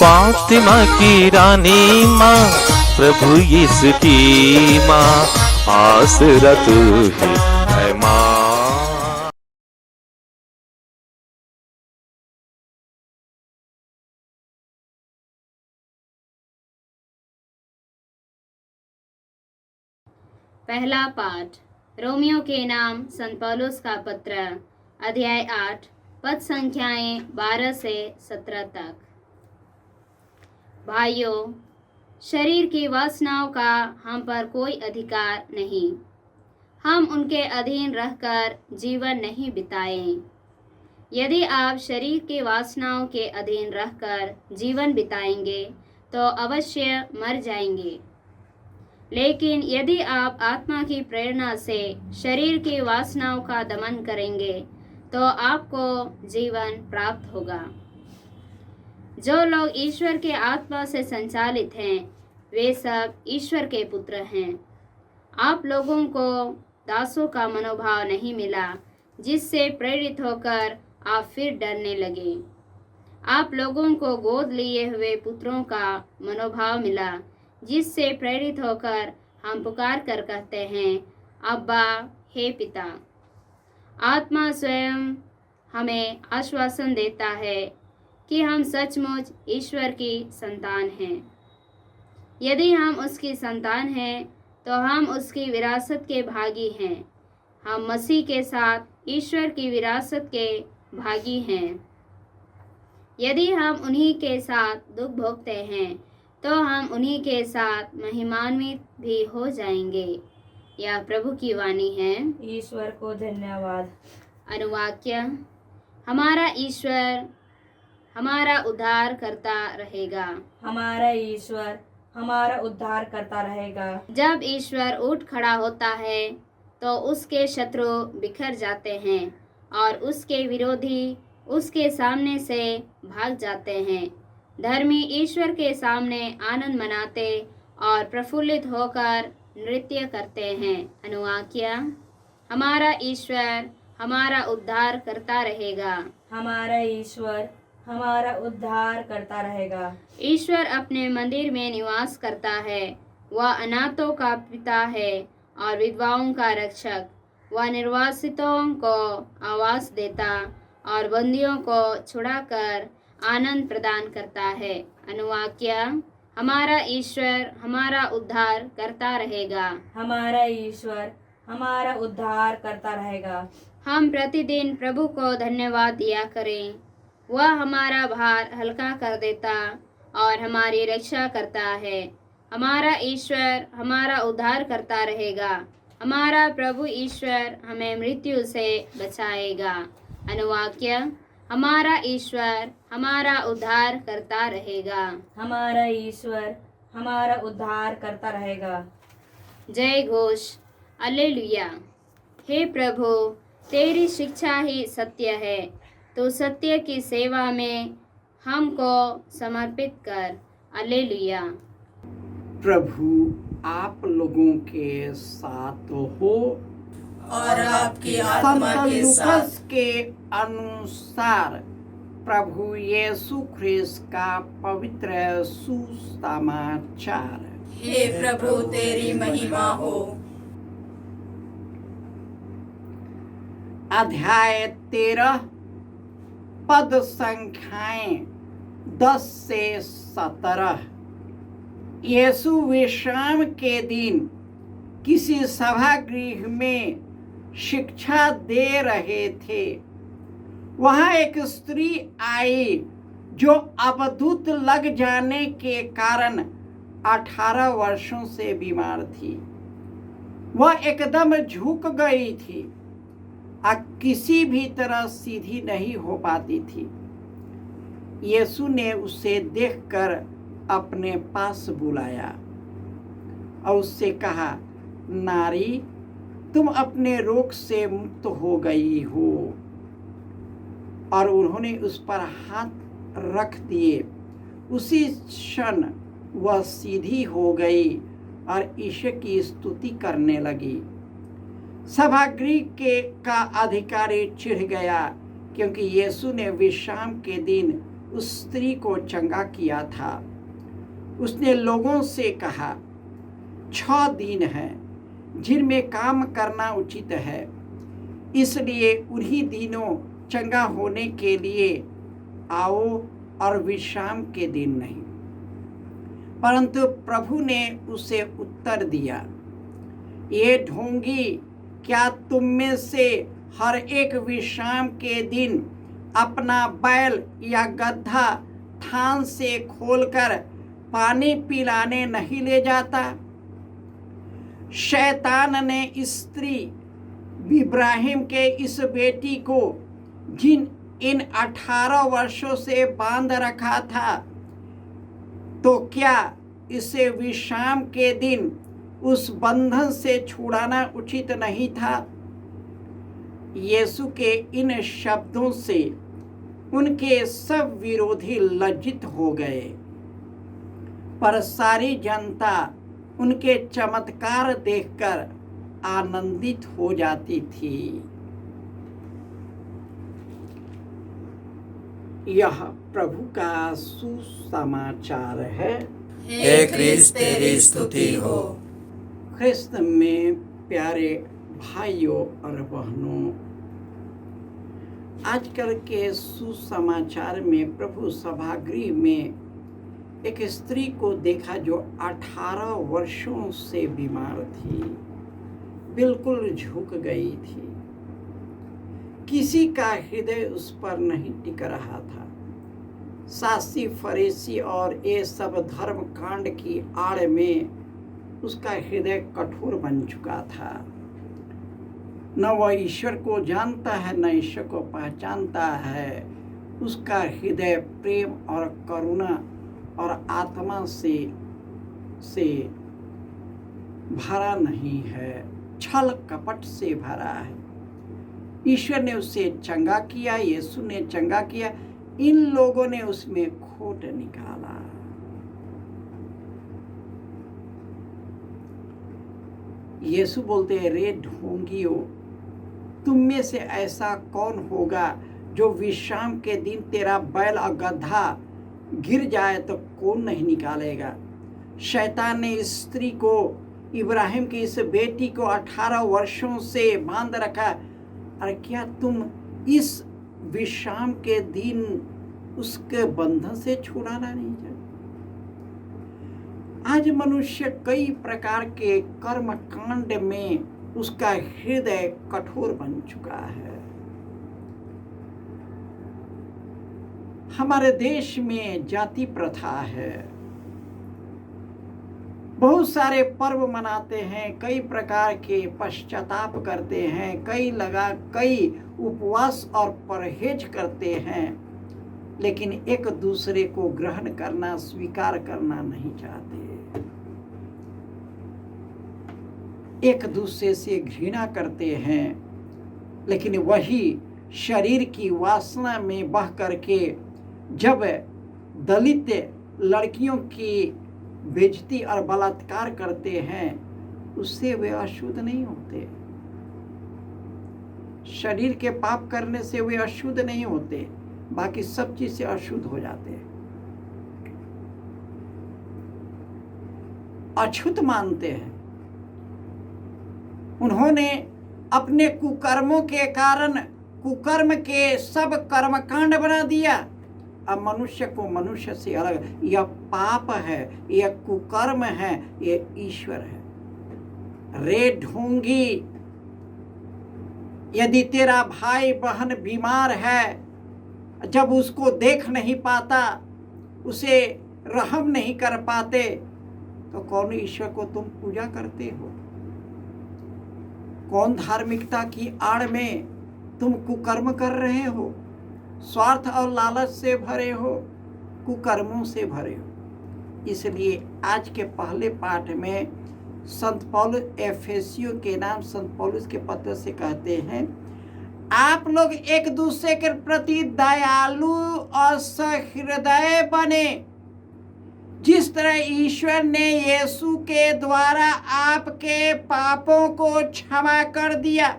फातिमा की रानी माँ, प्रभु यीशु की माँ, आसरा तू ही है माँ। पहला पाठ रोमियो के नाम संत पौलुस का पत्र, अध्याय 8, पद संख्याएं 12 से 17 तक। भाइयों, शरीर की वासनाओं का हम पर कोई अधिकार नहीं। हम उनके अधीन रहकर जीवन नहीं बिताएं। यदि आप शरीर की वासनाओं के अधीन रहकर जीवन बिताएंगे तो अवश्य मर जाएंगे। लेकिन यदि आप आत्मा की प्रेरणा से शरीर की वासनाओं का दमन करेंगे तो आपको जीवन प्राप्त होगा। जो लोग ईश्वर के आत्मा से संचालित हैं वे सब ईश्वर के पुत्र हैं। आप लोगों को दासों का मनोभाव नहीं मिला जिससे प्रेरित होकर आप फिर डरने लगे। आप लोगों को गोद लिए हुए पुत्रों का मनोभाव मिला जिससे प्रेरित होकर हम पुकार कर कहते हैं, अब्बा, हे पिता। आत्मा स्वयं हमें आश्वासन देता है कि हम सचमुच ईश्वर की संतान हैं। यदि हम उसकी संतान हैं तो हम उसकी विरासत के भागी हैं। हम मसीह के साथ ईश्वर की विरासत के भागी हैं। यदि हम उन्हीं के साथ दुख भोगते हैं तो हम उन्हीं के साथ महिमान्वित भी हो जाएंगे। यह प्रभु की वाणी है। ईश्वर को धन्यवाद। अनुवाक्य। हमारा ईश्वर हमारा उद्धार करता रहेगा। हमारा ईश्वर हमारा उद्धार करता रहेगा। जब ईश्वर उठ खड़ा होता है तो उसके शत्रु बिखर जाते हैं और उसके विरोधी उसके सामने से भाग जाते हैं। धर्मी ईश्वर के सामने आनंद मनाते और प्रफुल्लित होकर नृत्य करते हैं। अनुवाक्य। हमारा ईश्वर हमारा उद्धार करता रहेगा। हमारा ईश्वर हमारा उद्धार करता रहेगा। ईश्वर अपने मंदिर में निवास करता है। वह अनाथों का पिता है और विधवाओं का रक्षक। वह निर्वासितों को आवास देता और बंदियों को छुड़ाकर आनंद प्रदान करता है। अनुवाक्य। हमारा ईश्वर हमारा उद्धार करता रहेगा। हमारा ईश्वर हमारा उद्धार करता रहेगा। हम प्रतिदिन प्रभु को धन्यवाद दिया करें। वह हमारा भार हल्का कर देता और हमारी रक्षा करता है। हमारा ईश्वर हमारा उद्धार करता रहेगा। हमारा प्रभु ईश्वर हमें मृत्यु से बचाएगा। अनुवाक्य। हमारा ईश्वर हमारा उद्धार करता रहेगा। हमारा ईश्वर हमारा उद्धार करता रहेगा। जय घोष। हालेलुया। हे प्रभु, तेरी शिक्षा ही सत्य है। तो सत्य की सेवा में हमको समर्पित कर। हालेलुया। प्रभु आप लोगों के साथ हो और आपकी आत्मा संत के साथ। लूकस के अनुसार प्रभु यीशु ख्रिस्त का पवित्र सुसमाचार। हे प्रभु, तेरी महिमा हो। अध्याय 13 पद संख्याएं 10 से 17। यीशु विश्राम के दिन किसी सभागृह में शिक्षा दे रहे थे। वहां एक स्त्री आई जो अवधूत लग जाने के कारण 18 वर्षों से बीमार थी। वह एकदम झुक गई थी, किसी भी तरह सीधी नहीं हो पाती थी। यीशु ने उसे देखकर अपने पास बुलाया और उससे कहा, नारी, तुम अपने रोग से मुक्त हो गई हो। और उन्होंने उस पर हाथ रख दिए। उसी क्षण वह सीधी हो गई और ईश्वर की स्तुति करने लगी। सभागृह का अधिकारी चिढ़ गया क्योंकि यीशु ने विश्राम के दिन उस स्त्री को चंगा किया था, उसने लोगों से कहा, 6 दिन हैं जिनमें काम करना उचित है, इसलिए उन्हीं दिनों चंगा होने के लिए आओ और विश्राम के दिन नहीं। परंतु प्रभु ने उसे उत्तर दिया, ये ढोंगी, क्या तुम में से हर एक विश्राम के दिन अपना बैल या गधा थान से खोलकर पानी पिलाने नहीं ले जाता? शैतान ने स्त्री इब्राहिम के इस बेटी को इन 18 वर्षों से बांध रखा था, तो क्या इसे विश्राम के दिन उस बंधन से छुड़ाना उचित नहीं था? यीशु के इन शब्दों से उनके सब विरोधी लज्जित हो गए, पर सारी जनता उनके चमत्कार देखकर आनंदित हो जाती थी। यह प्रभु का सुसमाचार है। हे क्रिस्त तेरी स्तुति हो। ख्रिस्त में प्यारे भाइयों और बहनों, आजकल के सुसमाचार में प्रभु सभागृह में एक स्त्री को देखा जो 18 वर्षों से बीमार थी, बिल्कुल झुक गई थी। किसी का हृदय उस पर नहीं टिक रहा था। शास्त्री फरीसी और ये सब धर्म कांड की आड़ में उसका हृदय कठोर बन चुका था। न वह ईश्वर को जानता है, न ईश्वर को पहचानता है। उसका हृदय प्रेम और करुणा और आत्मा से भरा नहीं है, छल कपट से भरा है। ईश्वर ने उसे चंगा किया, यीशु ने चंगा किया, इन लोगों ने उसमें खोट निकाला। यीशु बोलते हैं, रे ढोंगियों, तुम में से ऐसा कौन होगा जो विश्राम के दिन तेरा बैल और गधा गिर जाए तो कौन नहीं निकालेगा? शैतान ने इस स्त्री को, इब्राहिम की इस बेटी को 18 वर्षों से बांध रखा। अरे क्या तुम इस विश्राम के दिन उसके बंधन से छुड़ाना नहीं चाहते? आज मनुष्य कई प्रकार के कर्म कांड में उसका हृदय कठोर बन चुका है। हमारे देश में जाति प्रथा है, बहुत सारे पर्व मनाते हैं, कई प्रकार के पश्चाताप करते हैं, कई उपवास और परहेज करते हैं, लेकिन एक दूसरे को ग्रहण करना, स्वीकार करना नहीं चाहते। एक दूसरे से घृणा करते हैं, लेकिन वही शरीर की वासना में बह करके जब दलित लड़कियों की बेइज्जती और बलात्कार करते हैं, उससे वे अशुद्ध नहीं होते। शरीर के पाप करने से वे अशुद्ध नहीं होते, बाकी सब चीज से अशुद्ध हो जाते हैं, अछूत मानते हैं। उन्होंने अपने कुकर्मों के कारण कुकर्म के सब कर्मकांड बना दिया। अब मनुष्य को मनुष्य से अलग, यह पाप है, यह कुकर्म है, यह ईश्वर है। रे ढोंगी, यदि तेरा भाई बहन बीमार है, जब उसको देख नहीं पाता, उसे रहम नहीं कर पाते, तो कौन ईश्वर को तुम पूजा करते हो? कौन धार्मिकता की आड़ में तुम कुकर्म कर रहे हो? स्वार्थ और लालच से भरे हो, कुकर्मों से भरे हो। इसलिए आज के पहले पाठ में संत पौलुस एफेसियों के नाम संत पौलुस के पत्र से कहते हैं, आप लोग एक दूसरे के प्रति दयालु और सहृदय बने, जिस तरह ईश्वर ने यीशु के द्वारा आपके पापों को क्षमा कर दिया।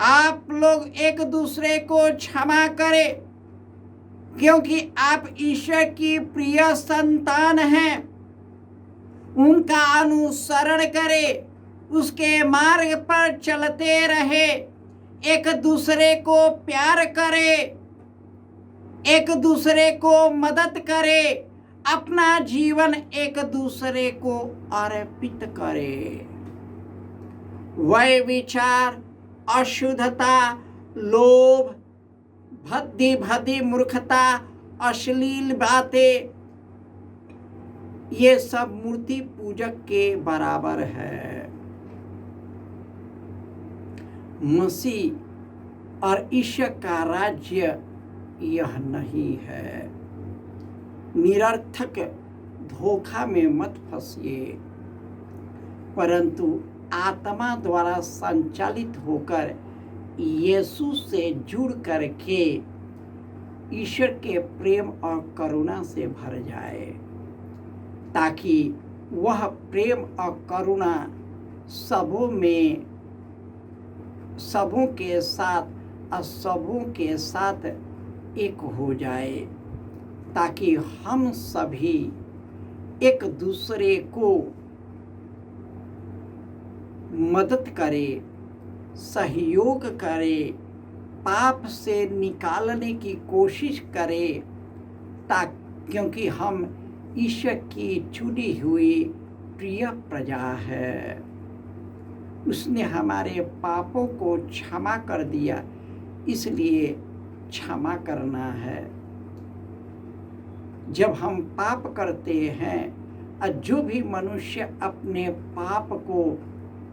आप लोग एक दूसरे को क्षमा करें। क्योंकि आप ईश्वर की प्रिय संतान हैं। उनका अनुसरण करें, उसके मार्ग पर चलते रहे, एक दूसरे को प्यार करें, एक दूसरे को मदद करें, अपना जीवन एक दूसरे को अर्पित करें। वह विचार, अशुद्धता, लोभ, भद्दी भद्दी मूर्खता, अश्लील बातें, ये सब मूर्ति पूजक के बराबर है। मसीह और ईश्वर का राज्य यह नहीं है। निरर्थक धोखा में मत फंसिए, परंतु आत्मा द्वारा संचालित होकर यीशु से जुड़ करके ईश्वर के प्रेम और करुणा से भर जाए, ताकि वह प्रेम और करुणा सबों के साथ और सबों के साथ एक हो जाए, ताकि हम सभी एक दूसरे को मदद करें, सहयोग करें, पाप से निकालने की कोशिश करें, क्योंकि हम ईश्वर की चुनी हुई प्रिय प्रजा है। उसने हमारे पापों को क्षमा कर दिया, इसलिए क्षमा करना है। जब हम पाप करते हैं और जो भी मनुष्य अपने पाप को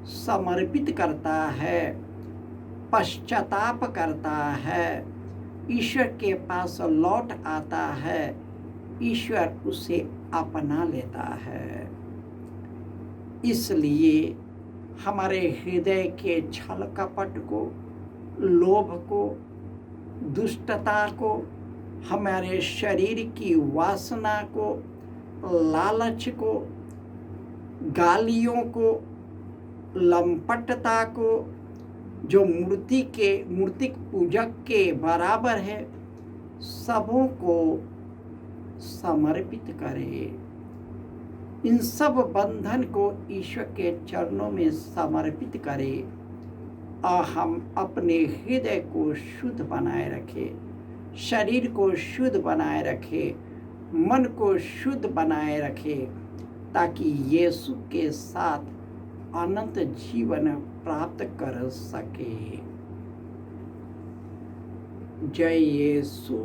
समर्पित करता है, पश्चाताप करता है, ईश्वर के पास लौट आता है, ईश्वर उसे अपना लेता है। इसलिए हमारे हृदय के छल कपट को, लोभ को, दुष्टता को, हमारे शरीर की वासना को, लालच को, गालियों को, लंपटता को, जो मूर्तिक पूजक के बराबर है, सबों को समर्पित करें। इन सब बंधन को ईश्वर के चरणों में समर्पित करें और हम अपने हृदय को शुद्ध बनाए रखें, शरीर को शुद्ध बनाए रखें, मन को शुद्ध बनाए रखें, ताकि यीशु के साथ अनंत जीवन प्राप्त कर सके। जय यीशु।